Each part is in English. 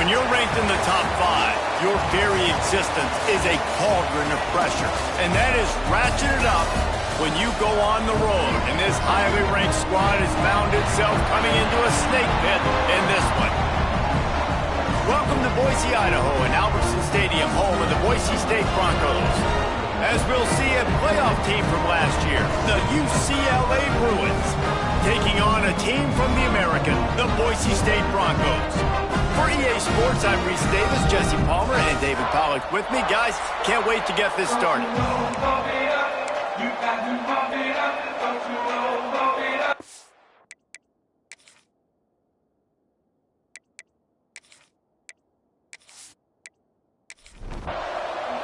When you're ranked in the top 5, your very existence is a cauldron of pressure. And that is ratcheted up when you go on the road. And this highly ranked squad has found itself coming into a snake pit in this one. Welcome to Boise, Idaho, and Albertson Stadium, home of the Boise State Broncos. As we'll see a playoff team from last year, the UCLA Bruins, taking on a team from the American, the Boise State Broncos. For EA Sports, I'm Reese Davis, Jesse Palmer, and David Pollack with me. Guys, can't wait to get this started.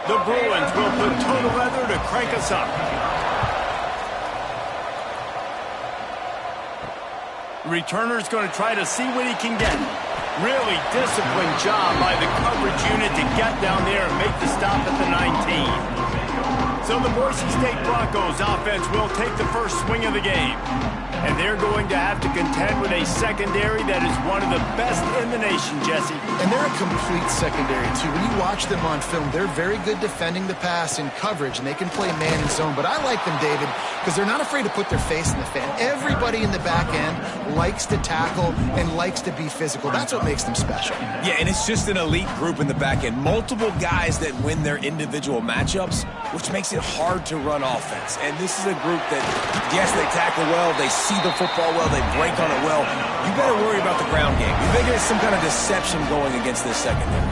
The Bruins will put total leather to crank us up. Returner's going to try to see what he can get. Really disciplined job by the coverage unit to get down there and make the stop at the 19. So the Boise State Broncos offense will take the first swing of the game. And they're going to have to contend with a secondary that is one of the best in the nation, Jesse. And they're a complete secondary, too. When you watch them on film, they're very good defending the pass in coverage, and they can play man and zone. But I like them, David, because they're not afraid to put their face in the fan. Everybody in the back end likes to tackle and likes to be physical. That's what makes them special. Yeah, and it's just an elite group in the back end. Multiple guys that win their individual matchups, which makes it hard to run offense. And this is a group that, yes, they tackle well, they see the football well, they break on it well. You better worry about the ground game. You think there's some kind of deception going against this secondary.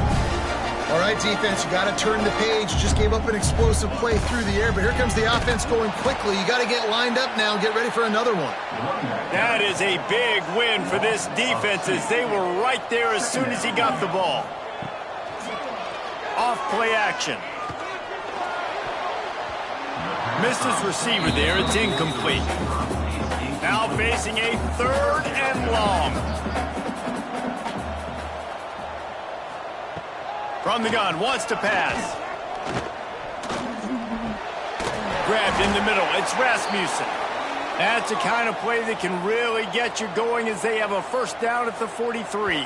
All right, defense, you got to turn the page. Just gave up an explosive play through the air, but here comes the offense going quickly. You got to get lined up now and get ready for another one. That is a big win for this defense as they were right there as soon as he got the ball. Off play action. Missed his receiver there. It's incomplete. Now facing a 3rd and long. From the gun, wants to pass. Grabbed in the middle. It's Rasmussen. That's the kind of play that can really get you going as they have a first down at the 43.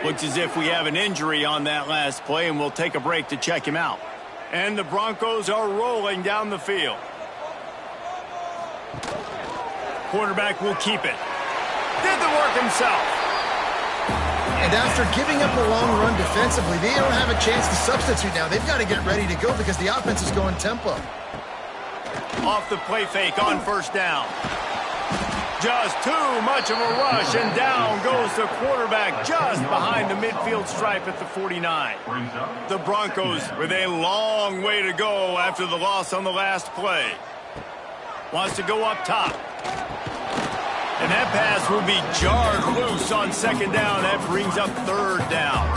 Looks as if we have an injury on that last play, and we'll take a break to check him out. And the Broncos are rolling down the field. Quarterback will keep it. Did the work himself. And after giving up a long run defensively, they don't have a chance to substitute now. They've got to get ready to go because the offense is going tempo. Off the play fake on first down. Just too much of a rush, and down goes the quarterback just behind the midfield stripe at the 49. The Broncos with a long way to go after the loss on the last play. Wants to go up top. And that pass will be jarred loose on second down. That brings up 3rd down.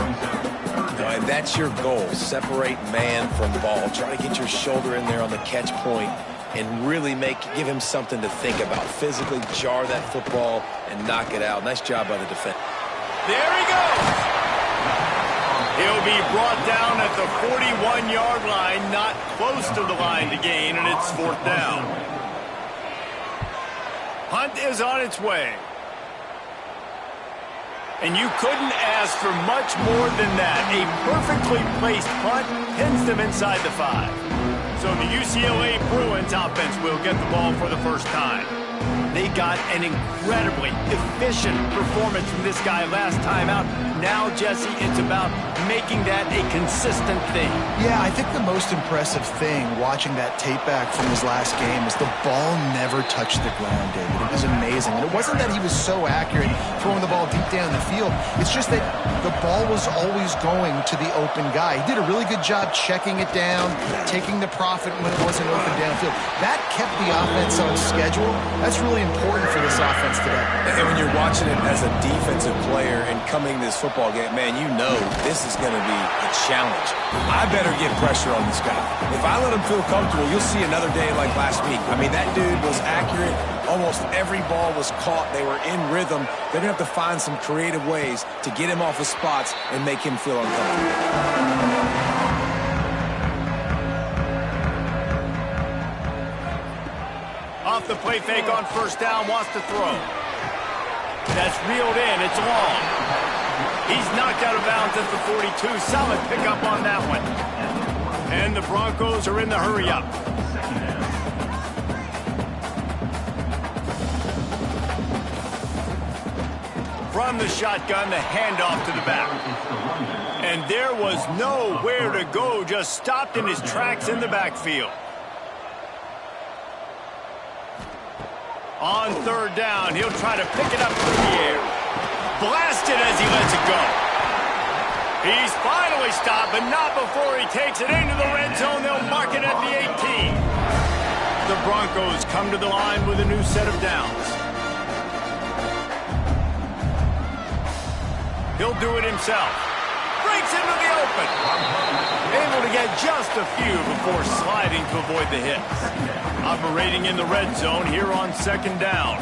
And that's your goal. Separate man from ball. Try to get your shoulder in there on the catch point and really give him something to think about. Physically jar that football and knock it out. Nice job by the defense. There he goes. He'll be brought down at the 41-yard line, not close to the line to gain, and it's 4th down. Punt is on its way. And you couldn't ask for much more than that. A perfectly placed punt pins them inside the 5. So the UCLA Bruins offense will get the ball for the first time. They got an incredibly efficient performance from this guy last time out. Now, Jesse, it's about making that a consistent thing. Yeah, I think the most impressive thing watching that tape back from his last game is the ball never touched the ground, David. It was amazing. And it wasn't that he was so accurate throwing the ball deep down the field. It's just that the ball was always going to the open guy. He did a really good job checking it down, taking the profit when it wasn't open downfield. That kept the offense on schedule. That's really important for this offense today. And when you're watching it as a defensive player and coming to this football game, man, you know this is going to be a challenge. I better get pressure on this guy. If I let him feel comfortable, you'll see another day like last week. I mean, that dude was accurate. Almost every ball was caught. They were in rhythm. They're going to have to find some creative ways to get him off his spots and make him feel uncomfortable. Off the play fake on first down, wants to throw. That's reeled in, it's long. He's knocked out of bounds at the 42. Solid pickup on that one. And the Broncos are in the hurry-up. From the shotgun, the handoff to the back. And there was nowhere to go, just stopped in his tracks in the backfield. On third down, he'll try to pick it up through the air. Blasted as he lets it go. He's finally stopped, but not before he takes it into the red zone. They'll mark it at the 18. The Broncos come to the line with a new set of downs. He'll do it himself. Breaks into the open. Able to get just a few before sliding to avoid the hits. Operating in the red zone here on second down.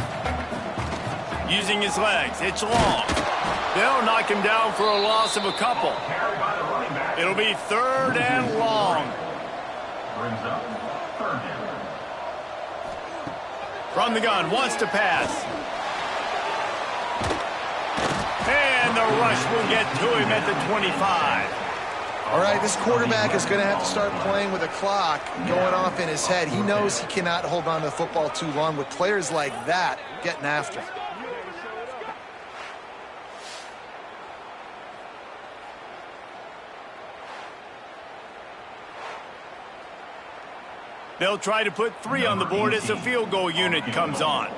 Using his legs. It's long. They'll knock him down for a loss of a couple. It'll be third and long. From the gun, wants to pass. And the rush will get to him at the 25. All right, this quarterback is going to have to start playing with a clock going off in his head. He knows he cannot hold on to the football too long with players like that getting after him. They'll try to put 3 on the board as the field goal unit comes on.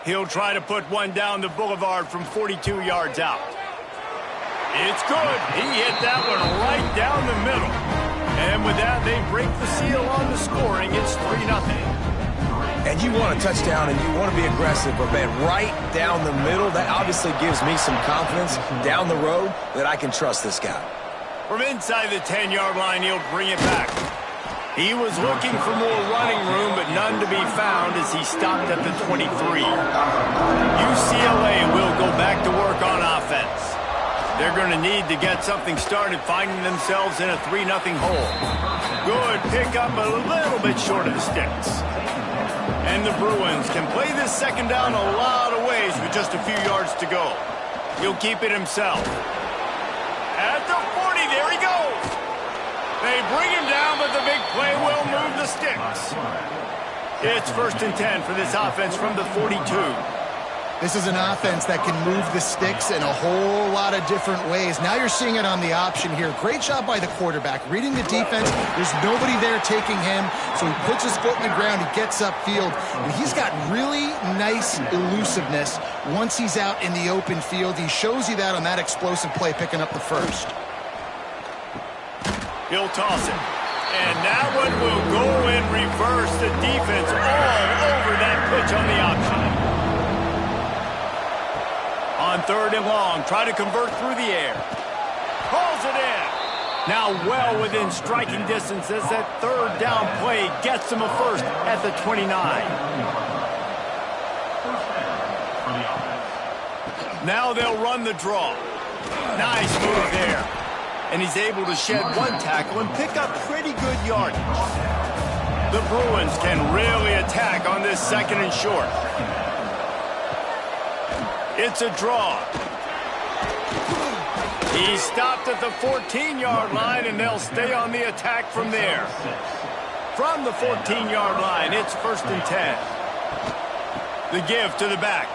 He'll try to put one down the boulevard from 42 yards out. It's good. He hit that one right down the middle. And with that, they break the seal on the scoring. It's 3-0. And you want a touchdown and you want to be aggressive, but man, right down the middle, that obviously gives me some confidence down the road that I can trust this guy. From inside the 10-yard line, he'll bring it back. He was looking for more running room, but none to be found as he stopped at the 23. UCLA will go back to work on offense. They're going to need to get something started, finding themselves in a 3-0 hole. Good pickup, but a little bit short of the sticks. And the Bruins can play this second down a lot of ways with just a few yards to go. He'll keep it himself. At the 40, there he goes. They bring him down, but the big play will move the sticks. It's 1st and 10 for this offense from the 42. This is an offense that can move the sticks in a whole lot of different ways. Now you're seeing it on the option here. Great job by the quarterback. Reading the defense, there's nobody there taking him, so he puts his foot in the ground, he gets upfield, and he's got really nice elusiveness once he's out in the open field. He shows you that on that explosive play, picking up the first. He'll toss it. And that one will go in reverse. The defense all over that pitch on the option. On third and long, try to convert through the air. Pulls it in. Now well within striking distance as that third down play gets him a first at the 29. Now they'll run the draw. Nice move there. And he's able to shed one tackle and pick up pretty good yardage. The Bruins can really attack on this second and short. It's a draw. He's stopped at the 14-yard line, and they'll stay on the attack from there. From the 14-yard line, it's 1st and 10. The give to the back.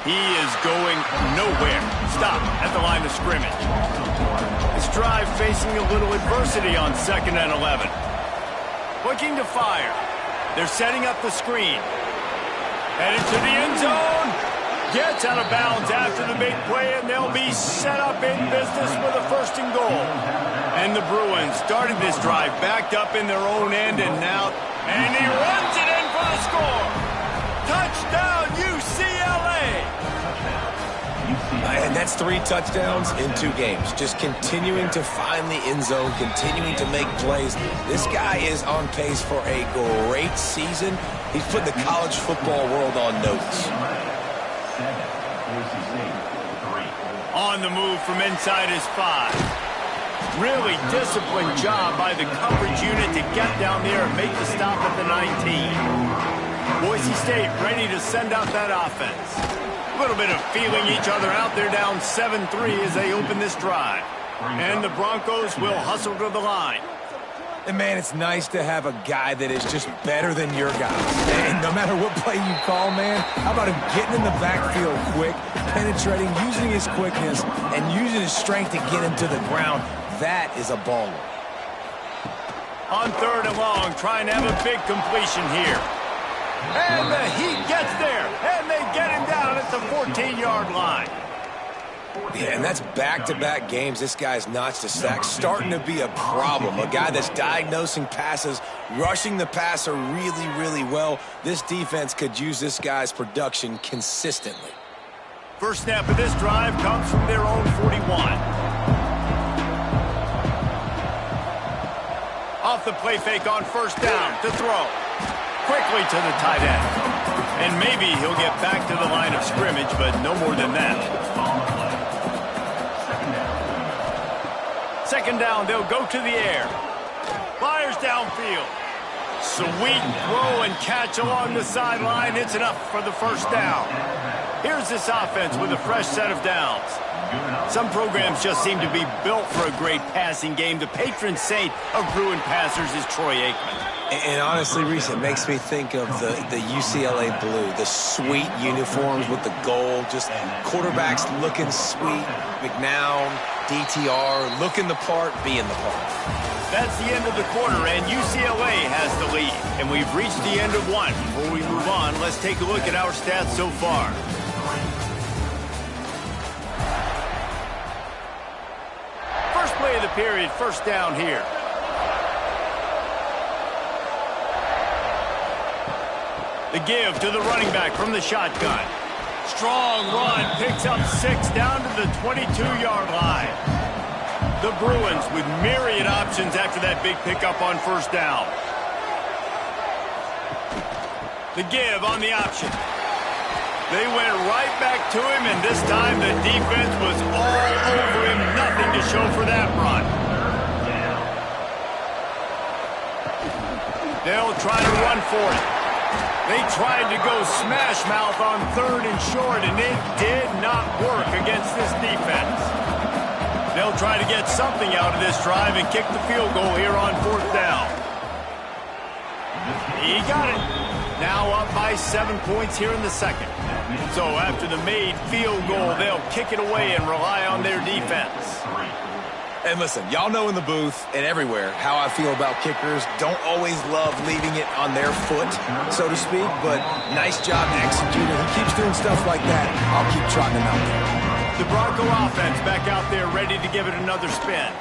He is going nowhere. Stop at the line of scrimmage. This drive facing a little adversity on 2nd and 11. Looking to fire. They're setting up the screen. Headed to the end zone. Gets out of bounds after the big play, and they'll be set up in business with a 1st and goal. And the Bruins started this drive backed up in their own end, and he runs it in for the score. Touchdown, UCLA! And that's 3 touchdowns in 2 games. Just continuing to find the end zone, continuing to make plays. This guy is on pace for a great season. He's put the college football world on notice. On the move from inside his 5. Really disciplined job by the coverage unit to get down there and make the stop at the 19. Boise State ready to send out that offense. A little bit of feeling each other out there, down 7-3 as they open this drive. And the Broncos will hustle to the line. And, man, it's nice to have a guy that is just better than your guy. And no matter what play you call, man, how about him getting in the backfield quick, penetrating, using his quickness, and using his strength to get him to the ground. That is a baller. On 3rd and long, trying to have a big completion here. And the Heat gets there, and they get him down at the 14-yard line. Yeah, and that's back-to-back games. This guy's notched a sack, starting to be a problem. A guy that's diagnosing passes, rushing the passer really, really well. This defense could use this guy's production consistently. First snap of this drive comes from their own 41. Off the play fake on 1st down to throw. Quickly to the tight end. And maybe he'll get back to the line of scrimmage, but no more than that. 2nd down, they'll go to the air. Fires downfield. Sweet throw and catch along the sideline. It's enough for the 1st down. Here's this offense with a fresh set of downs. Some programs just seem to be built for a great passing game. The patron saint of ruined passers is Troy Aikman. And honestly, Reese, it makes me think of the UCLA blue, the sweet uniforms with the gold, just quarterbacks looking sweet, McNown, DTR, looking the part, being the part. That's the end of the quarter, and UCLA has the lead. And we've reached the end of one. Before we move on, let's take a look at our stats so far. First play of the period, 1st down here. The give to the running back from the shotgun. Strong run, picks up 6 down to the 22-yard line. The Bruins with myriad options after that big pickup on 1st down. The give on the option. They went right back to him, and this time the defense was all over him. Nothing to show for that run. They'll try to run for it. They tried to go smash mouth on 3rd and short, and it did not work against this defense. They'll try to get something out of this drive and kick the field goal here on 4th down. He got it. Now up by 7 points here in the 2nd. So after the made field goal, they'll kick it away and rely on their defense. And listen, y'all know in the booth and everywhere how I feel about kickers. Don't always love leaving it on their foot, so to speak, but nice job executing. He keeps doing stuff like that. I'll keep trotting him out there. The Bronco offense back out there ready to give it another spin.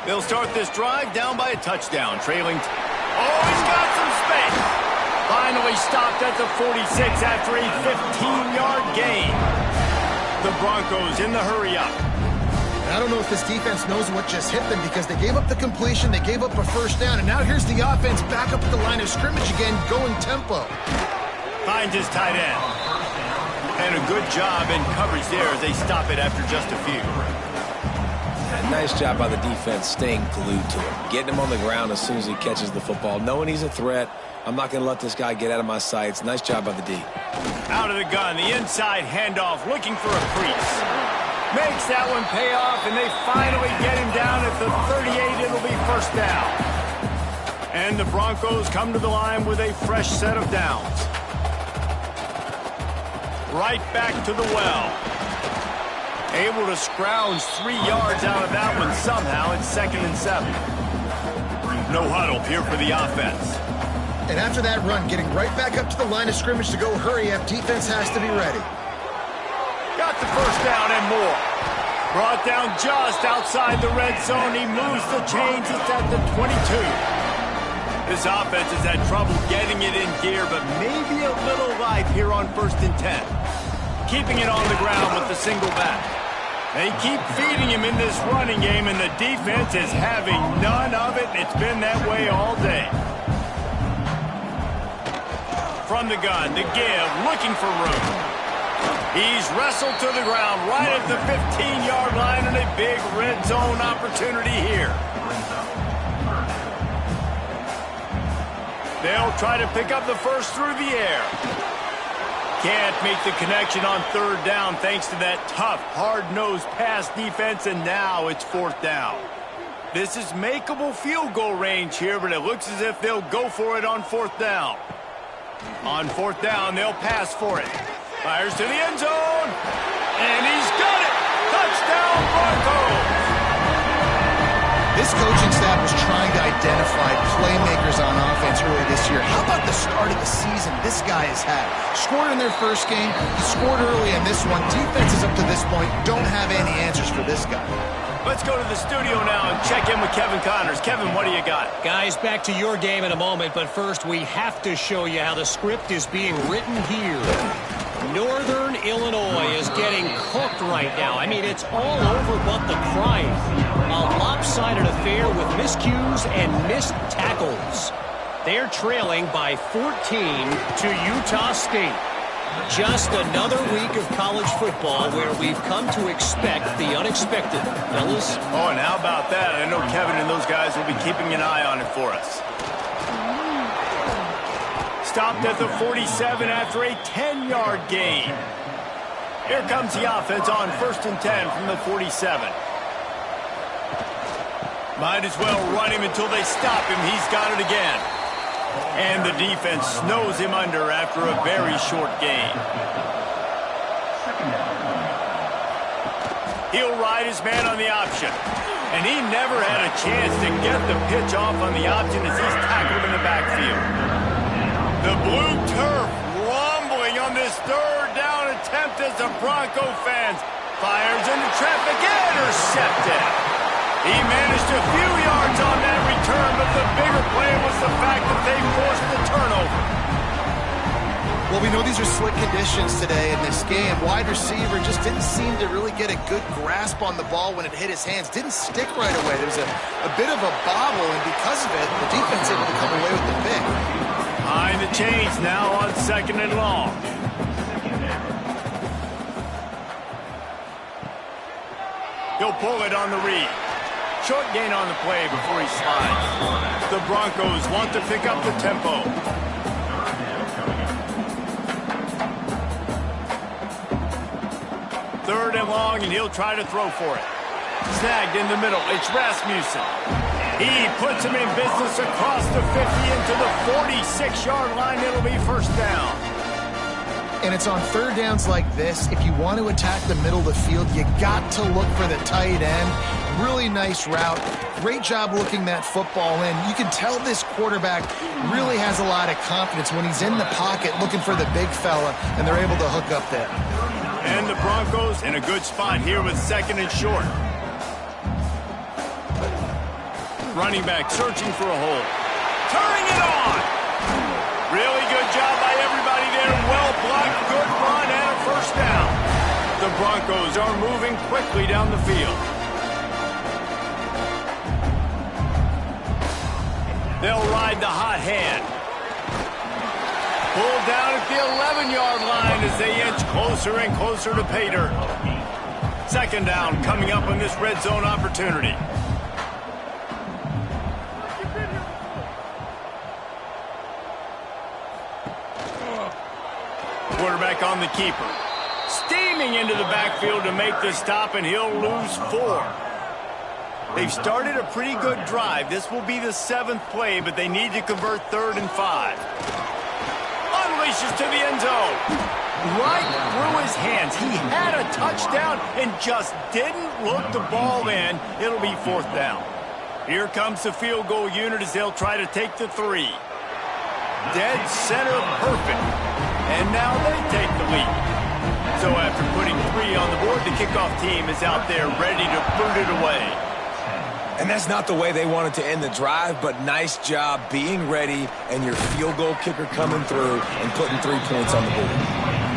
They'll start this drive down by a touchdown, trailing. Oh, he's got some space. Finally stopped at the 46 after a 15-yard gain. The Broncos in the hurry-up. I don't know if this defense knows what just hit them because they gave up the completion, they gave up a 1st down, and now here's the offense back up at the line of scrimmage again, going tempo. Finds his tight end. And a good job in coverage there as they stop it after just a few. And nice job by the defense staying glued to him, getting him on the ground as soon as he catches the football, knowing he's a threat. I'm not going to let this guy get out of my sights. Nice job by the D. Out of the gun, the inside handoff, looking for a crease. Makes that one pay off, and they finally get him down at the 38. It'll be 1st down. And the Broncos come to the line with a fresh set of downs. Right back to the well. Able to scrounge 3 yards out of that one somehow. It's 2nd and 7. No huddle here for the offense. And after that run, getting right back up to the line of scrimmage to go hurry up, defense has to be ready. Got the 1st down and more. Brought down just outside the red zone. He moves the chains. It's at the 22. This offense has had trouble getting it in gear, but maybe a little life here on 1st and 10. Keeping it on the ground with the single back. They keep feeding him in this running game, and the defense is having none of it. It's been that way all day. From the gun, the give, looking for room. He's wrestled to the ground right at the 15-yard line, and a big red zone opportunity here. They'll try to pick up the 1st through the air. can't make the connection on third down thanks to that tough, hard-nosed pass defense, and now it's fourth down. This is makeable field goal range here, but it looks as if they'll go for it on fourth down. On fourth down, they'll pass for it. Fires to the end zone, and he's got it! Touchdown, Broncos! This coaching staff was trying to identify playmakers on offense early this year. How about the start of the season this guy has had? Scored in their first game, he scored early in this one. Defenses up to this point don't have any answers for this guy. Let's go to the studio now and check in with Kevin Connors. Kevin, what do you got? Guys, back to your game in a moment, but first we have to show you how the script is being written here. Northern Illinois is getting cooked right now. I mean, it's all over but the crying. A lopsided affair with miscues and missed tackles. They're trailing by 14 to Utah State. Just another week of college football where we've come to expect the unexpected. Fellas? Oh, and how about that? I know Kevin and those guys will be keeping an eye on it for us. Stopped at the 47 after a 10-yard gain. Here comes the offense on 1st and 10 from the 47. Might as well run him until they stop him. He's got it again. And the defense snows him under after a very short gain. He'll ride his man on the option. And he never had a chance to get the pitch off on the option as he's tackled in the backfield. The blue turf rumbling on this third down attempt as the Bronco fans fires into traffic, intercepted. He managed a few yards on that return, but the bigger play was the fact that they forced the turnover. Well, we know these are slick conditions today in this game. Wide receiver just didn't seem to really get a good grasp on the ball when it hit his hands. Didn't stick right away. There was a bit of a bobble, and because of it, the defense able to come away with the pick. Behind the chains now on 2nd and long. He'll pull it on the read. Short gain on the play before he slides. The Broncos want to pick up the tempo. Third and long, and he'll try to throw for it. Snagged in the middle. It's Rasmussen. He puts him in business across the 50 into the 46-yard line. It'll be first down. And it's on third downs like this. If you want to attack the middle of the field, you got to look for the tight end. Really nice route. Great job looking that football in. You can tell this quarterback really has a lot of confidence when he's in the pocket looking for the big fella, and they're able to hook up there. And the Broncos in a good spot here with 2nd and short. Running back searching for a hole. Turning it on. Really good job by everybody there. Well blocked, good run, and a first down. The Broncos are moving quickly down the field. They'll ride the hot hand. Pulled down at the 11-yard line as they inch closer and closer to pay dirt. 2nd down coming up on this red zone opportunity. Quarterback on the keeper. Steaming into the backfield to make the stop, and he'll lose 4. They've started a pretty good drive. This will be the 7th play, but they need to convert 3rd and 5. Unleashes to the end zone. Right through his hands. He had a touchdown and just didn't look the ball in. It'll be 4th down. Here comes the field goal unit as they'll try to take the 3. Dead center perfect. And now they take the lead. So after putting 3 on the board, the kickoff team is out there ready to boot it away. And that's not the way they wanted to end the drive, but nice job being ready and your field goal kicker coming through and putting 3 points on the board.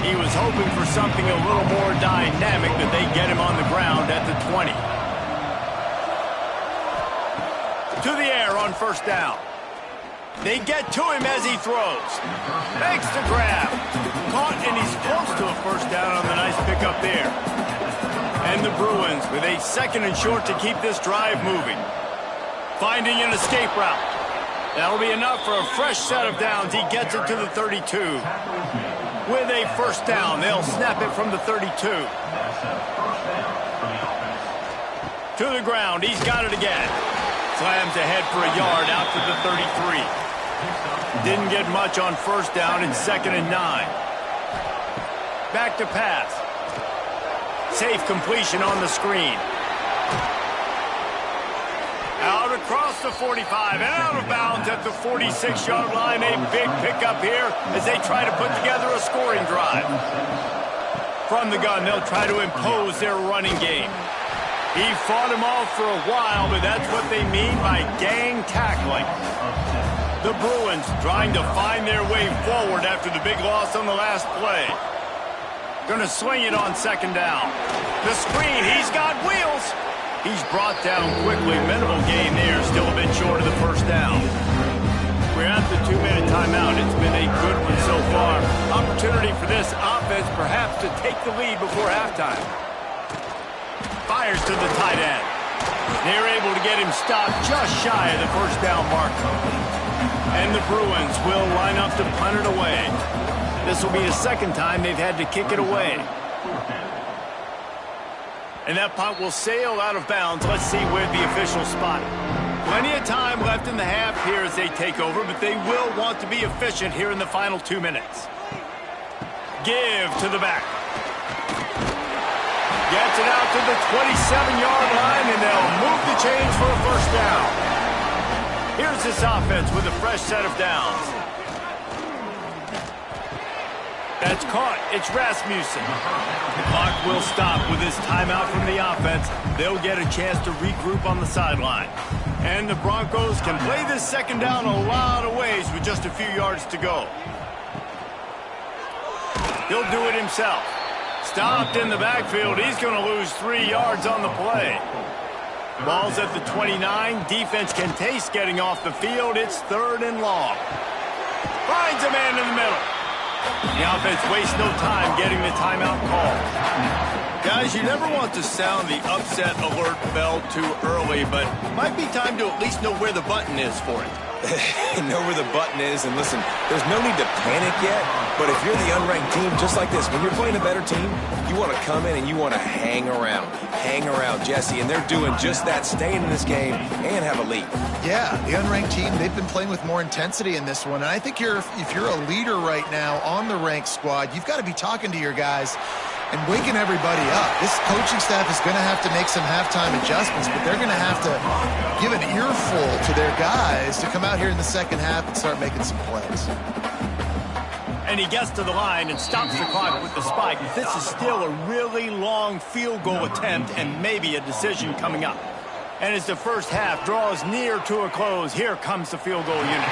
He was hoping for something a little more dynamic, but they get him on the ground at the 20. To the air on first down. They get to him as he throws. Makes the grab. Caught, and he's close to a first down on the nice pickup there. And the Bruins with a 2nd and short to keep this drive moving. Finding an escape route. That'll be enough for a fresh set of downs. He gets it to the 32. with a first down. They'll snap it from the 32. To the ground. He's got it again. Slams ahead for a yard out to the 33. Didn't get much on first down. It's 2nd and 9. Back to pass. Safe completion on the screen. Out across the 45 and out of bounds at the 46-yard line. A big pickup here as they try to put together a scoring drive. From the gun, they'll try to impose their running game. He fought him off for a while, but that's what they mean by gang tackling. The Bruins trying to find their way forward after the big loss on the last play. Going to swing it on 2nd down. The screen, he's got wheels. He's brought down quickly. Minimal gain there, still a bit short of the first down. We're at the 2-minute timeout. It's been a good one so far. Opportunity for this offense perhaps to take the lead before halftime. Fires to the tight end. They're able to get him stopped just shy of the first down marker. And the Bruins will line up to punt it away. This will be the 2nd time they've had to kick it away. And that punt will sail out of bounds. Let's see where the official spot it. Plenty of time left in the half here as they take over, but they will want to be efficient here in the final 2 minutes. Give to the back. Gets it out to the 27-yard line, and they'll move the chains for a first down. Here's this offense with a fresh set of downs. That's caught. It's Rasmussen. The clock will stop with this timeout from the offense. They'll get a chance to regroup on the sideline. And the Broncos can play this 2nd down a lot of ways with just a few yards to go. He'll do it himself. Stopped in the backfield. He's going to lose 3 yards on the play. Ball's at the 29. Defense can taste getting off the field. It's 3rd and long. Finds a man in the middle. The offense wastes no time getting the timeout call. Guys, you never want to sound the upset alert bell too early, but it might be time to at least know where the button is for it. Know where the button is, and listen, there's no need to panic yet, but if you're the unranked team, just like this, when you're playing a better team, you want to come in and you want to hang around, Jesse, and they're doing just that, staying in this game and have a lead. Yeah, the unranked team, they've been playing with more intensity in this one, and I think if you're a leader right now on the ranked squad, you've got to be talking to your guys and waking everybody up. This coaching staff is going to have to make some halftime adjustments, but they're going to have to give an earful to their guys to come out here in the 2nd half and start making some plays. And he gets to the line and stops the clock with the spike. This is still a really long field goal attempt and maybe a decision coming up. And as the first half draws near to a close, here comes the field goal unit.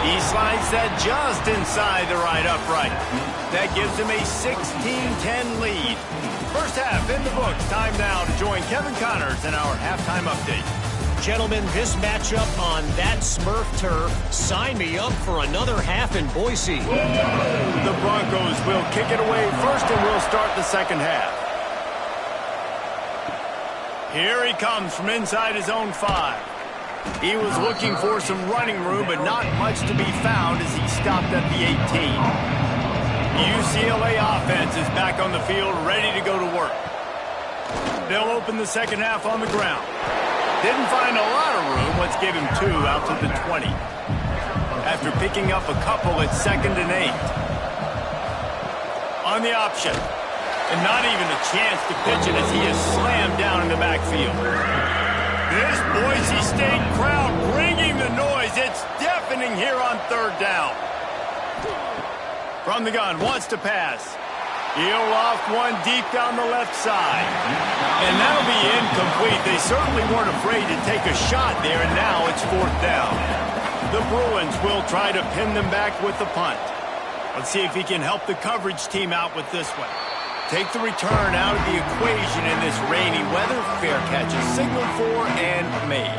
He slides that just inside the right upright. That gives him a 16-10 lead. First half in the books. Time now to join Kevin Connors in our halftime update. Gentlemen, this matchup on that Smurf turf, sign me up for another half in Boise. The Broncos will kick it away first, and we'll start the 2nd half. Here he comes from inside his own 5. He was looking for some running room, but not much to be found as he stopped at the 18. UCLA offense is back on the field, ready to go to work. They'll open the 2nd half on the ground. Didn't find a lot of room. Let's give him 2 out to the 20. After picking up a couple, it's 2nd and 8. On the option. And not even a chance to pitch it as he is slammed down in the backfield. This Boise State crowd bringing the noise. It's deafening here on 3rd down. From the gun, wants to pass. He'll loft one deep down the left side. And that'll be incomplete. They certainly weren't afraid to take a shot there, and now it's 4th down. The Bruins will try to pin them back with the punt. Let's see if he can help the coverage team out with this one. Take the return out of the equation in this rainy weather. Fair catch is signaled for and made.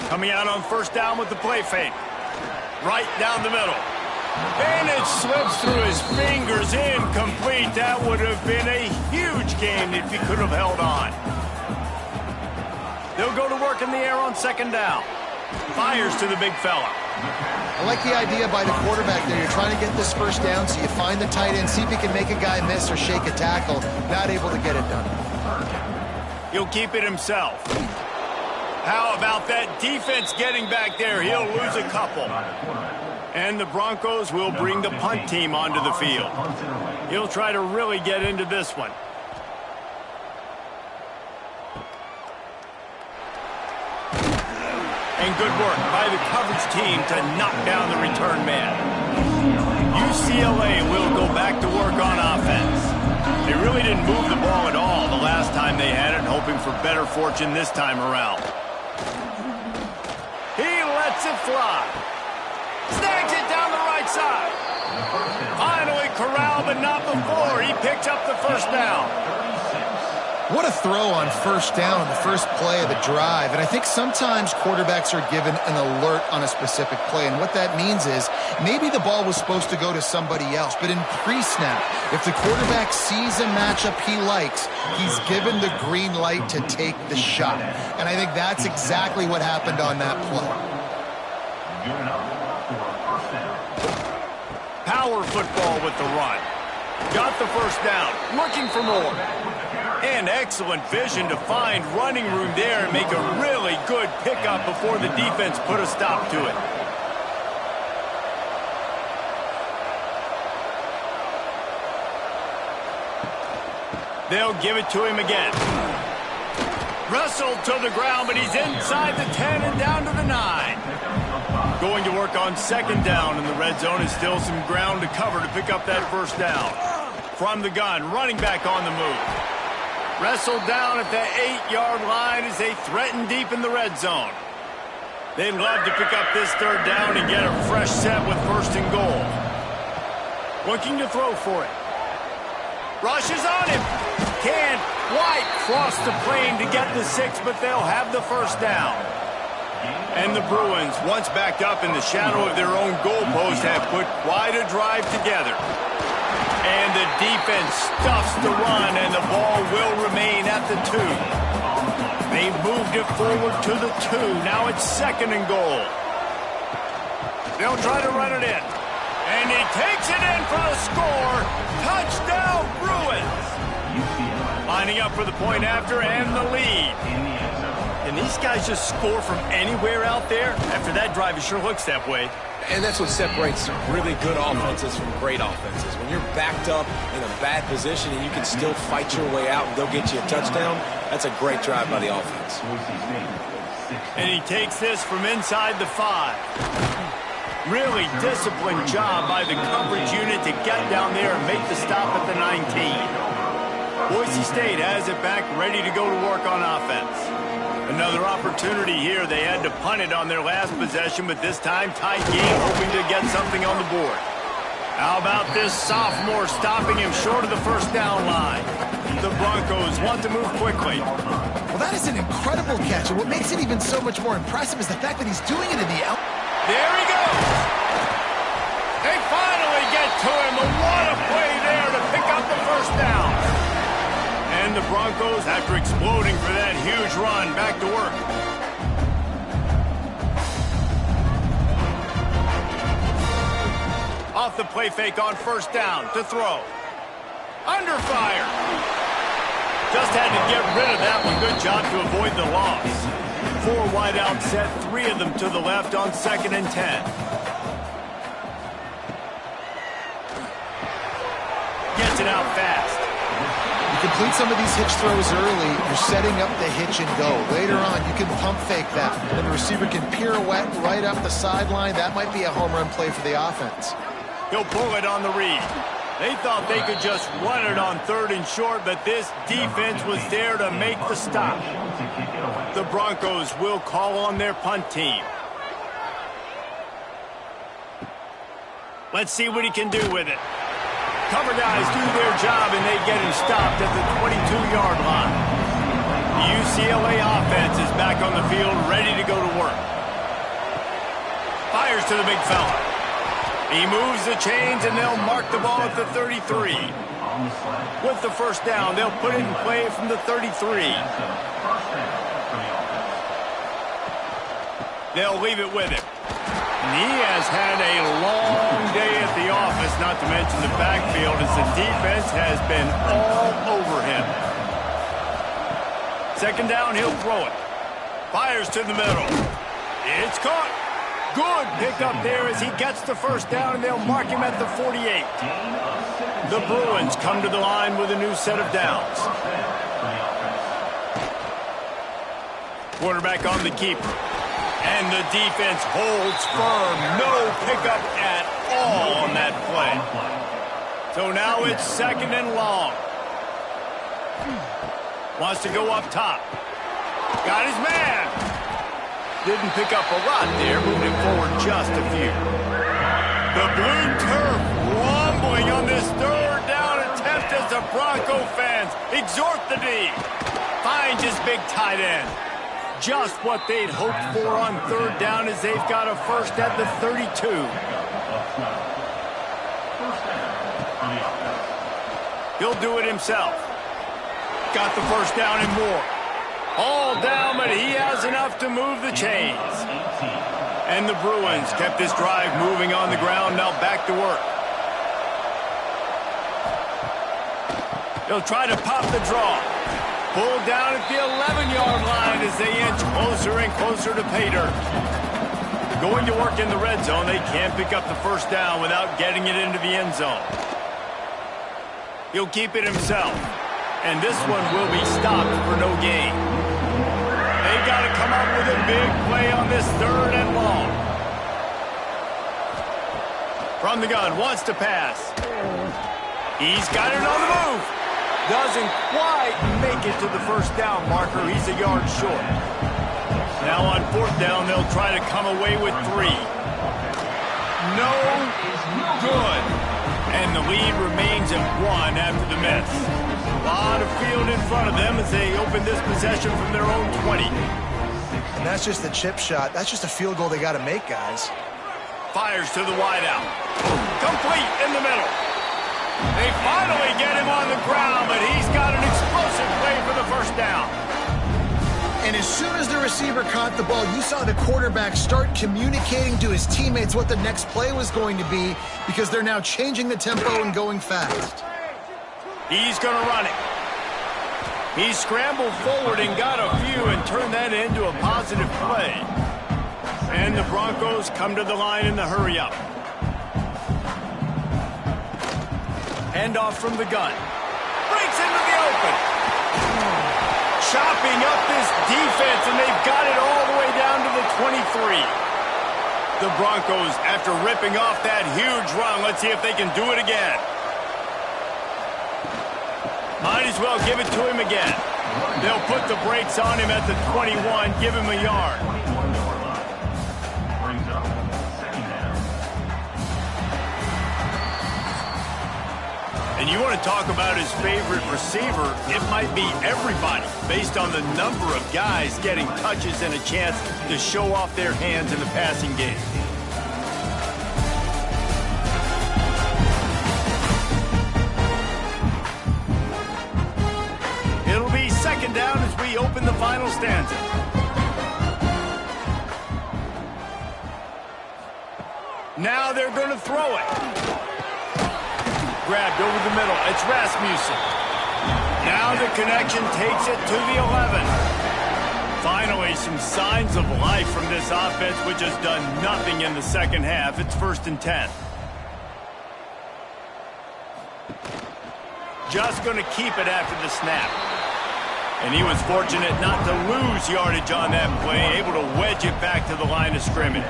Coming out on 1st down with the play fake. Right down the middle. And it slips through his fingers, incomplete. That would have been a huge gain if he could have held on. They'll go to work in the air on 2nd down. Fires to the big fella. I like the idea by the quarterback there. You're trying to get this first down, so you find the tight end, see if you can make a guy miss or shake a tackle. Not able to get it done. He'll keep it himself. How about that defense getting back there? He'll lose a couple. And the Broncos will bring the punt team onto the field. He'll try to really get into this one. And good work by the coverage team to knock down the return man. UCLA will go back to work on offense. They really didn't move the ball at all the last time they had it, hoping for better fortune this time around. He lets it fly. Snags it down the right side. Finally corralled, but not before. He picks up the first down. What a throw on first down, the first play of the drive. And I think sometimes quarterbacks are given an alert on a specific play. And what that means is maybe the ball was supposed to go to somebody else. But in pre-snap, if the quarterback sees a matchup he likes, he's given the green light to take the shot. And I think that's exactly what happened on that play. Power football with the run. Got the first down. Looking for more. And excellent vision to find running room there and make a really good pickup before the defense put a stop to it. They'll give it to him again. Wrestled to the ground, but he's inside the 10 and down to the 9. Going to work on second down, and the red zone is still some ground to cover to pick up that first down. From the gun, running back on the move. Wrestled down at the 8-yard line as they threaten deep in the red zone. They'd love to pick up this third down and get a fresh set with first and goal. Looking to throw for it. Rushes on him. Can't quite cross the plane to get the 6, but they'll have the first down. And the Bruins, once backed up in the shadow of their own goalpost, have put quite a drive together. And the defense stuffs the run, and the ball will remain at the 2. They've moved it forward to the 2. Now it's second and goal. They'll try to run it in. And he takes it in for the score. Touchdown, Bruins. Lining up for the point after and the lead. And these guys just score from anywhere out there. After that drive, it sure looks that way. And that's what separates really good offenses from great offenses. When you're backed up in a bad position and you can still fight your way out and go get you a touchdown, that's a great drive by the offense. And he takes this from inside the 5. Really disciplined job by the coverage unit to get down there and make the stop at the 19. Boise State has it back, ready to go to work on offense. Another opportunity here. They had to punt it on their last possession, but this time tight game, hoping to get something on the board. How about this sophomore stopping him short of the first down line? The Broncos want to move quickly. Well, that is an incredible catch, and what makes it even so much more impressive is the fact that he's doing it in the out. There he goes! They finally get to him, but what a play there to pick up the first down. And the Broncos, after exploding for that huge run, back to work. Off the play fake on first down to throw. Under fire. Just had to get rid of that one. Good job to avoid the loss. 4 wide out set, 3 of them to the left on 2nd and 10. Gets it out fast. You complete some of these hitch throws early, you're setting up the hitch and go. Later on, you can pump fake that, and the receiver can pirouette right up the sideline. That might be a home run play for the offense. He'll pull it on the read. They thought they could just run it on 3rd and short, but this defense was there to make the stop. The Broncos will call on their punt team. Let's see what he can do with it. Cover guys do their job, and they get him stopped at the 22-yard line. The UCLA offense is back on the field, ready to go to work. Fires to the big fella. He moves the chains, and they'll mark the ball at the 33. With the first down, they'll put it in play from the 33. They'll leave it with him. He has had a long day at the office, not to mention the backfield, as the defense has been all over him. Second down, he'll throw it. Fires to the middle. It's caught. Good pickup there as he gets the first down, and they'll mark him at the 48. The Bruins come to the line with a new set of downs. Quarterback on the keeper. And the defense holds firm. No pickup at all on that play. So now it's second and long. Wants to go up top. Got his man. Didn't pick up a lot there, moving forward just a few. The blue turf rumbling on this third down attempt as the Bronco fans exhort the D. Finds his big tight end. Just what they'd hoped for on third down as they've got a first at the 32. He'll do it himself. Got the first down and more. All down, but he has enough to move the chains. And the Bruins kept this drive moving on the ground, now back to work. They'll try to pop the draw. Pulled down at the 11-yard line as they inch closer and closer to pay dirt. Going to work in the red zone, they can't pick up the first down without getting it into the end zone. He'll keep it himself. And this one will be stopped for no gain. They got to come up with a big play on this third and long. From the gun, wants to pass. He's got it on the move. Doesn't quite make it to the first down marker. He's a yard short. Now on fourth down, they'll try to come away with 3. No good. And the lead remains at 1 after the miss. A lot of field in front of them as they open this possession from their own 20. And that's just the chip shot. That's just a field goal they got to make, guys. Fires to the wideout. Complete in the middle. They finally get him on the ground, but he's got an explosive play for the first down. And as soon as the receiver caught the ball, you saw the quarterback start communicating to his teammates what the next play was going to be, because they're now changing the tempo and going fast. He's going to run it. He scrambled forward and got a few and turned that into a positive play. And the Broncos come to the line in the hurry-up. Handoff from the gun. Breaks into the open. Chopping up this defense, and they've got it all the way down to the 23. The Broncos, after ripping off that huge run, let's see if they can do it again. Might as well give it to him again. They'll put the brakes on him at the 21, give him a yard. And you want to talk about his favorite receiver, it might be everybody, based on the number of guys getting touches and a chance to show off their hands in the passing game. It'll be second down as we open the final stanza. Now they're going to throw it. Grabbed over the middle. It's Rasmussen. Now the connection takes it to the 11. Finally, some signs of life from this offense, which has done nothing in the second half. It's 1st and 10. Just going to keep it after the snap. And he was fortunate not to lose yardage on that play, able to wedge it back to the line of scrimmage.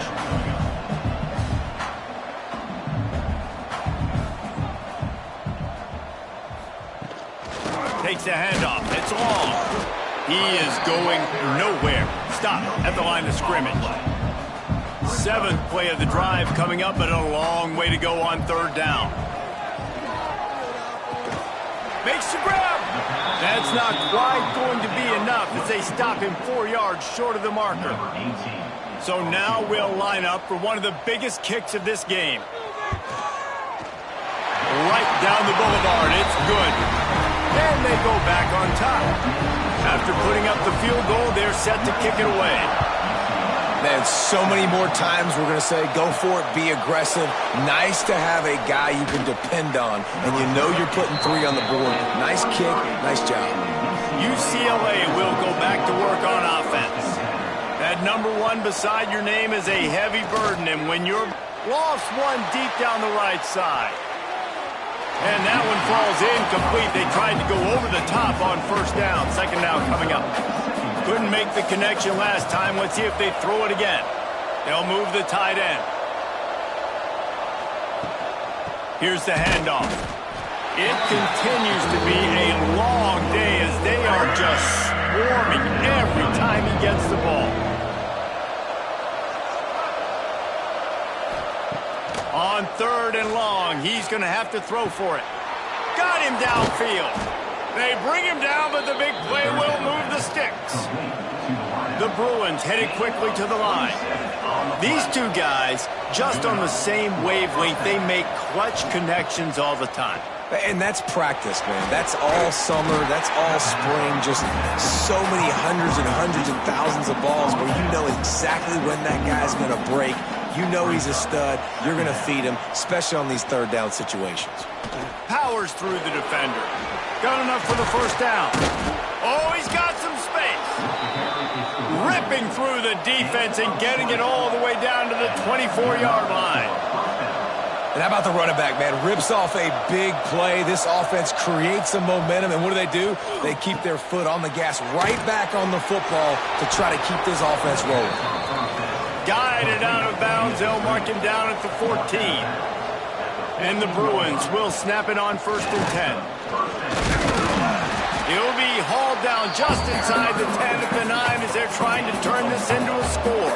Takes the handoff. It's long. He is going nowhere. Stop at the line of scrimmage. 7th play of the drive coming up, but a long way to go on third down. Makes the grab. That's not quite going to be enough as they stop him 4 yards short of the marker. So now we'll line up for one of the biggest kicks of this game. Right down the boulevard. It's good. And they go back on top. After putting up the field goal, they're set to kick it away. Man, so many more times we're going to say, go for it, be aggressive. Nice to have a guy you can depend on, and you know you're putting 3 on the board. Nice kick, nice job. UCLA will go back to work on offense. That number 1 beside your name is a heavy burden, and when you're lost one deep down the right side. And that one falls incomplete. They tried to go over the top on first down. Second down coming up. Couldn't make the connection last time. Let's see if they throw it again. They'll move the tight end. Here's the handoff. It continues to be a long day as they are just swarming every time he gets the ball. On 3rd and long, he's going to have to throw for it. Got him downfield. They bring him down, but the big play will move the sticks. The Bruins headed quickly to the line. These 2 guys, just on the same wavelength, they make clutch connections all the time. And that's practice, man. That's all summer. That's all spring. Just so many hundreds and thousands of balls where you know exactly when that guy's going to break. You know he's a stud. You're going to feed him, especially on these 3rd down situations. Powers through the defender. Got enough for the first down. Oh, he's got some space. Ripping through the defense and getting it all the way down to the 24-yard line. And how about the running back, man? Rips off a big play. This offense creates some momentum, and what do? They keep their foot on the gas right back on the football to try to keep this offense rolling. Guided out of bounds. They'll mark him down at the 14. And the Bruins will snap it on 1st and 10. He'll be hauled down just inside the 10 at the 9 as they're trying to turn this into a score.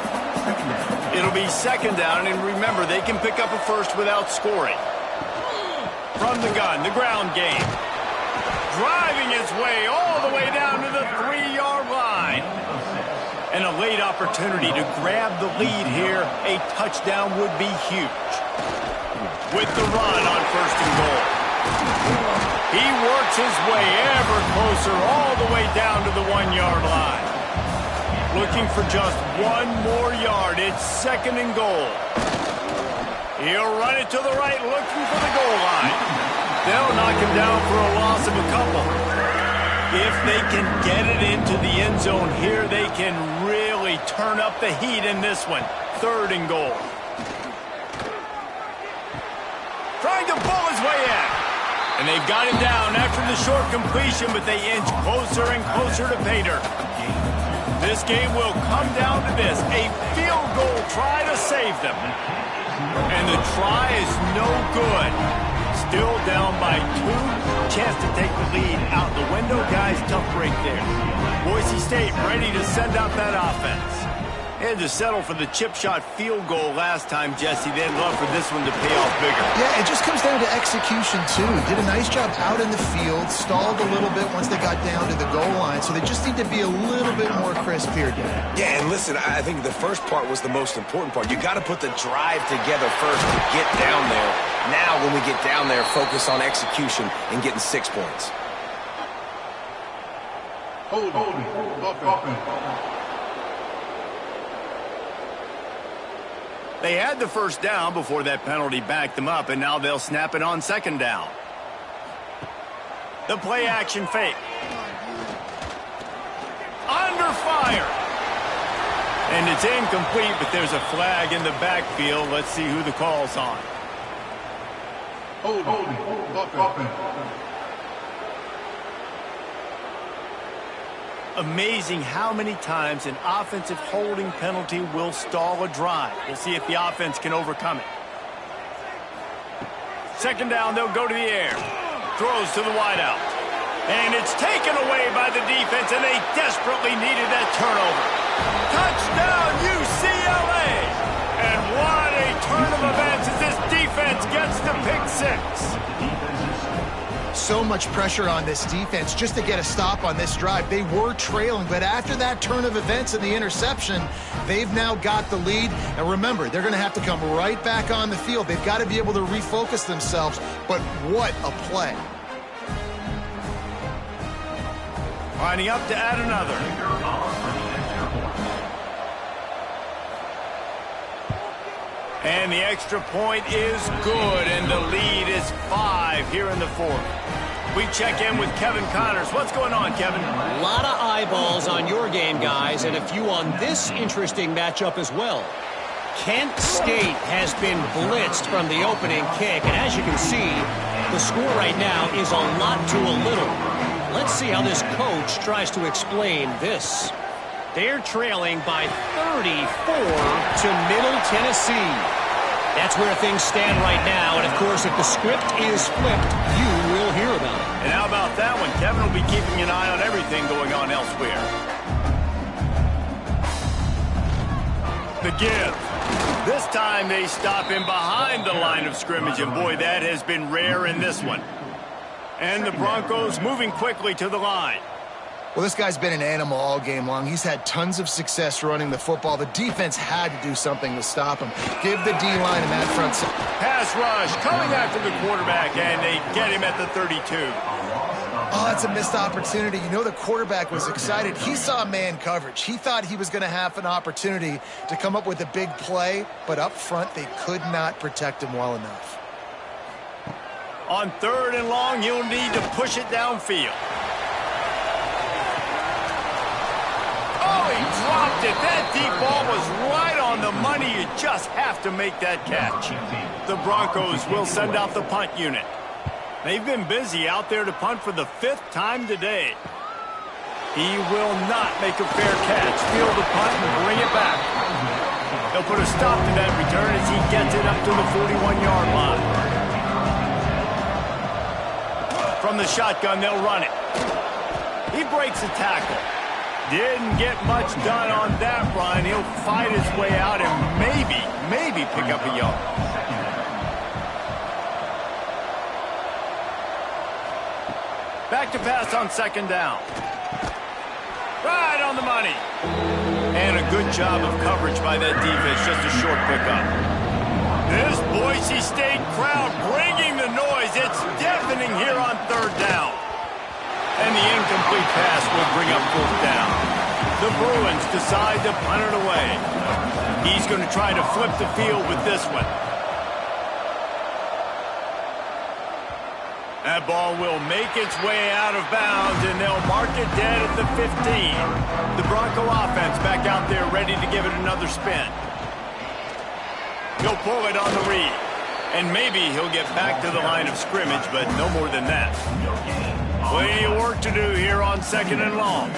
It'll be 2nd down, and remember, they can pick up a first without scoring. From the gun, the ground game. Driving his way all the way down to the 3-yard line. And a late opportunity to grab the lead here. A touchdown would be huge. With the run on 1st and goal. He works his way ever closer all the way down to the 1-yard line. Looking for just 1 more yard. It's 2nd and goal. He'll run it to the right, looking for the goal line. They'll knock him down for a loss of a couple. If they can get it into the end zone here, they can really turn up the heat in this one. 3rd and goal. Trying to pull his way in. And they've got him down after the short completion, but they inch closer and closer to pay dirt. This game will come down to this. A field goal try to save them. And the try is no good. Still down by 2. Chance to take the lead out the window. Guys, tough break there. Boise State ready to send out that offense. They had to settle for the chip shot field goal last time, Jesse. They'd love for this one to pay off bigger. Yeah, it just comes down to execution, too. Did a nice job out in the field, stalled a little bit once they got down to the goal line, so they just need to be a little bit more crisp here, Dan. Yeah, and listen, I think the first part was the most important part. You got to put the drive together first to get down there. Now, when we get down there, focus on execution and getting 6 points. Hold on. They had the first down before that penalty backed them up, and now they'll snap it on 2nd down. The play action fake. Under fire. And it's incomplete, but there's a flag in the backfield. Let's see who the call's on. Hold on. Amazing how many times an offensive holding penalty will stall a drive. We'll see if the offense can overcome it. 2nd down, they'll go to the air. Throws to the wideout. And it's taken away by the defense, and they desperately needed that turnover. Touchdown, UCLA! And what a turn of events as this defense gets the pick 6. So much pressure on this defense just to get a stop on this drive. They were trailing, but after that turn of events and the interception, they've now got the lead. And remember, they're going to have to come right back on the field. They've got to be able to refocus themselves, but what a play. Lining up to add another. And the extra point is good, and the lead is 5 here in the fourth. We check in with Kevin Connors. What's going on, Kevin? A lot of eyeballs on your game, guys, and a few on this interesting matchup as well. Kent State has been blitzed from the opening kick, and as you can see, the score right now is a lot to a little. Let's see how this coach tries to explain this. They're trailing by 34 to Middle Tennessee. That's where things stand right now, and of course, if the script is flipped, you will hear about it. And how about that one? Kevin will be keeping an eye on everything going on elsewhere. The give. This time they stop him behind the line of scrimmage, and boy, that has been rare in this one. And the Broncos moving quickly to the line. Well, this guy's been an animal all game long. He's had tons of success running the football. The defense had to do something to stop him. Give the D-line and that front side. Pass rush coming after the quarterback, and they get him at the 32. Oh, that's a missed opportunity. You know, the quarterback was excited. He saw man coverage. He thought he was going to have an opportunity to come up with a big play, but up front, they could not protect him well enough. On 3rd and long, you'll need to push it downfield. Oh, he dropped it. That deep ball was right on the money. You just have to make that catch. The Broncos will send out the punt unit. They've been busy out there to punt for the 5th time today. He will not make a fair catch. Field the punt and bring it back. They'll put a stop to that return as he gets it up to the 41-yard line. From the shotgun, they'll run it. He breaks a tackle. Didn't get much done on that run. He'll fight his way out and maybe pick up a yard. Back to pass on 2nd down. Right on the money. And a good job of coverage by that defense. Just a short pickup. This Boise State crowd bringing the noise. It's deafening here on 3rd down. And the incomplete pass will bring up 4th down. The Bruins decide to punt it away. He's going to try to flip the field with this one. That ball will make its way out of bounds, and they'll mark it dead at the 15. The Bronco offense back out there ready to give it another spin. He'll pull it on the read. And maybe he'll get back to the line of scrimmage, but no more than that. Plenty of work to do here on 2nd and long.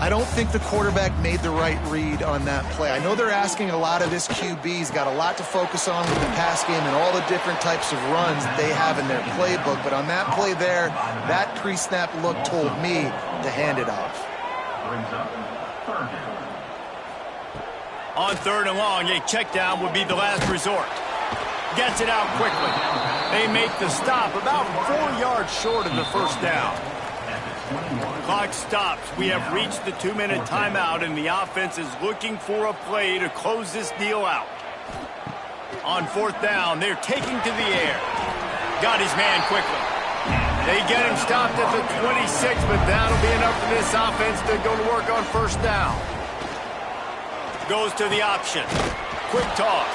I don't think the quarterback made the right read on that play. I know they're asking a lot of this QB. He's got a lot to focus on with the pass game and all the different types of runs that they have in their playbook. But on that play there, that pre-snap look told me to hand it off. On 3rd and long, a check down would be the last resort. Gets it out quickly. They make the stop about 4 yards short of the 1st down. Clock stops. We have reached the 2-minute timeout, and the offense is looking for a play to close this deal out. On 4th down, they're taking to the air. Got his man quickly. They get him stopped at the 26, but that'll be enough for this offense to go to work on 1st down. Goes to the option. Quick toss.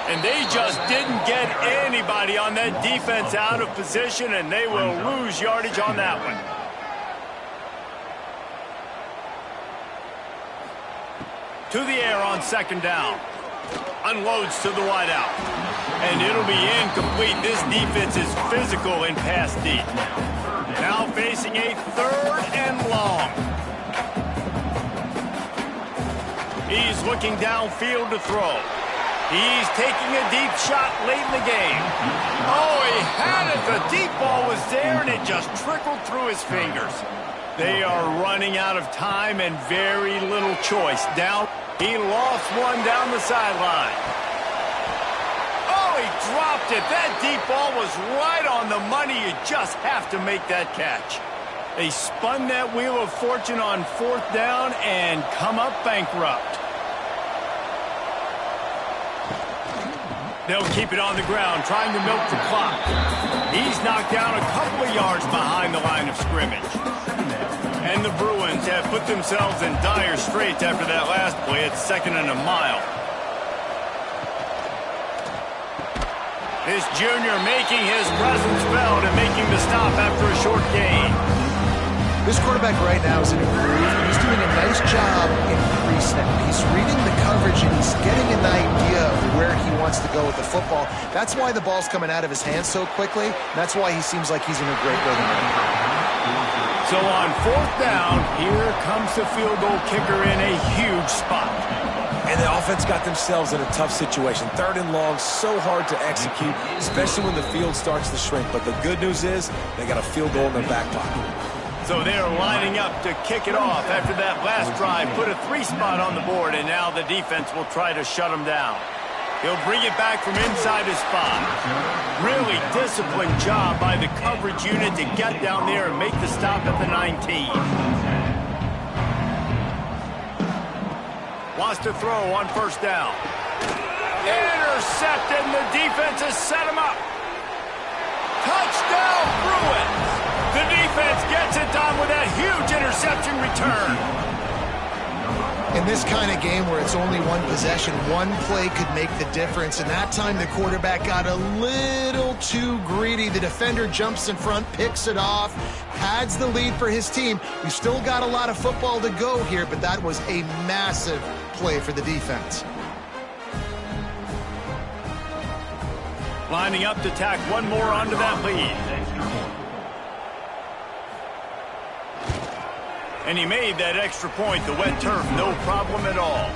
And they just didn't get anybody on that defense out of position, and they will lose yardage on that one. To the air on 2nd down. Unloads to the wideout. And it'll be incomplete. This defense is physical in pass deep. Now facing a 3rd and long. He's looking downfield to throw. He's taking a deep shot late in the game. Oh, he had it. The deep ball was there, and it just trickled through his fingers. They are running out of time and very little choice. Down. He lost one down the sideline. Oh, he dropped it. That deep ball was right on the money. You just have to make that catch. They spun that wheel of fortune on 4th down and come up bankrupt. They'll keep it on the ground, trying to milk the clock. He's knocked down a couple of yards behind the line of scrimmage. And the Bruins have put themselves in dire straits after that last play at 2nd and a mile. This junior making his presence felt and making the stop after a short gain. This quarterback right now is in a groove. He's doing a nice job in pre-snap. He's reading the coverage and he's getting an idea of where he wants to go with the football. That's why the ball's coming out of his hands so quickly. That's why he seems like he's in a great rhythm right now. So on 4th down, here comes the field goal kicker in a huge spot. And the offense got themselves in a tough situation. 3rd and long, so hard to execute, especially when the field starts to shrink. But the good news is they got a field goal in their back pocket. So they're lining up to kick it off after that last drive. Put a 3 spot on the board, and now the defense will try to shut them down. He'll bring it back from inside his spot. Really disciplined job by the coverage unit to get down there and make the stop at the 19. Wants to throw on 1st down. Intercepted, and the defense has set him up. Touchdown, Bruins! The defense gets it done with that huge interception return. In this kind of game where it's only one possession, one play could make the difference. And that time the quarterback got a little too greedy. The defender jumps in front, picks it off, pads the lead for his team. We've still got a lot of football to go here, but that was a massive play for the defense. Lining up to tack one more onto that lead. And he made that extra point, the wet turf, no problem at all.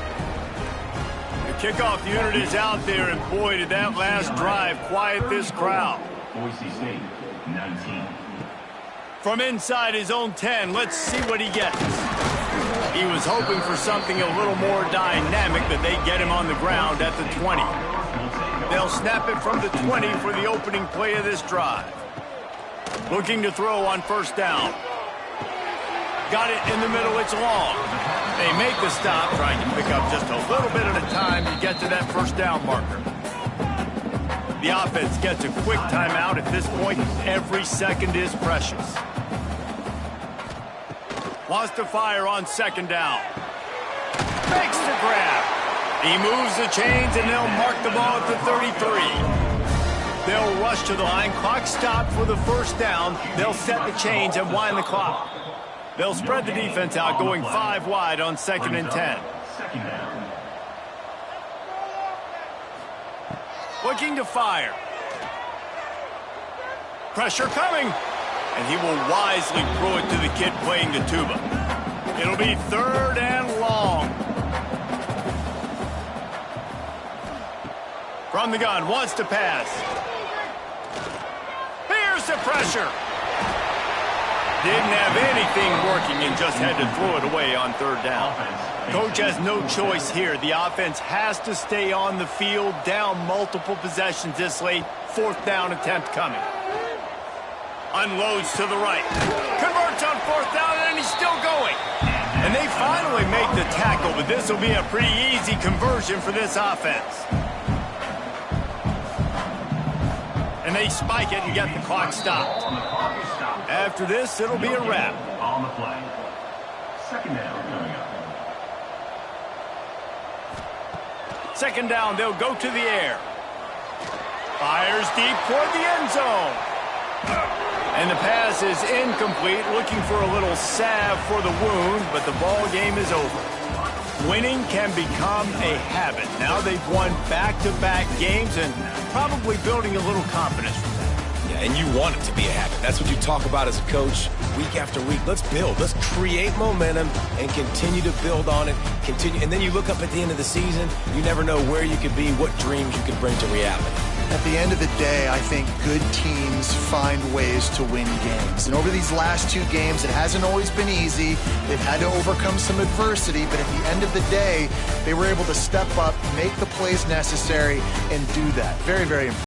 The kickoff unit is out there, and boy, did that last drive quiet this crowd. Boise State, 19. From inside his own 10, let's see what he gets. He was hoping for something a little more dynamic, but they get him on the ground at the 20. They'll snap it from the 20 for the opening play of this drive. Looking to throw on 1st down. Got it in the middle, it's long. They make the stop, trying to pick up just a little bit at a time to get to that 1st down marker. The offense gets a quick timeout. At this point, every second is precious. Wants to fire on 2nd down. Makes the grab. He moves the chains, and they'll mark the ball at the 33. They'll rush to the line. Clock stopped for the 1st down. They'll set the chains and wind the clock. They'll spread the defense out, going 5 wide on 2nd and 10. Looking to fire. Pressure coming. And he will wisely throw it to the kid playing the tuba. It'll be 3rd and long. From the gun, wants to pass. Here's the pressure. Didn't have anything working and just had to throw it away on 3rd down. Coach has no choice here. The offense has to stay on the field, down multiple possessions this late. 4th down attempt coming. Unloads to the right. Converts on 4th down, and he's still going. And they finally make the tackle, but this will be a pretty easy conversion for this offense. And they spike it and get the clock stopped. After this, it'll be a wrap. On the play. 2nd down coming up. 2nd down, they'll go to the air. Fires deep toward the end zone. And the pass is incomplete, looking for a little salve for the wound, but the ball game is over. Winning can become a habit. Now they've won back-to-back games and probably building a little confidence from that. Yeah, and you want it to be a habit. That's what you talk about as a coach week after week. Let's build. Let's create momentum and continue to build on it. Continue, and then you look up at the end of the season, you never know where you could be, what dreams you could bring to reality. At the end of the day, I think good teams find ways to win games. And over these last 2 games, it hasn't always been easy. They've had to overcome some adversity, but at the end of the day, they were able to step up, make the plays necessary, and do that. Very, very important.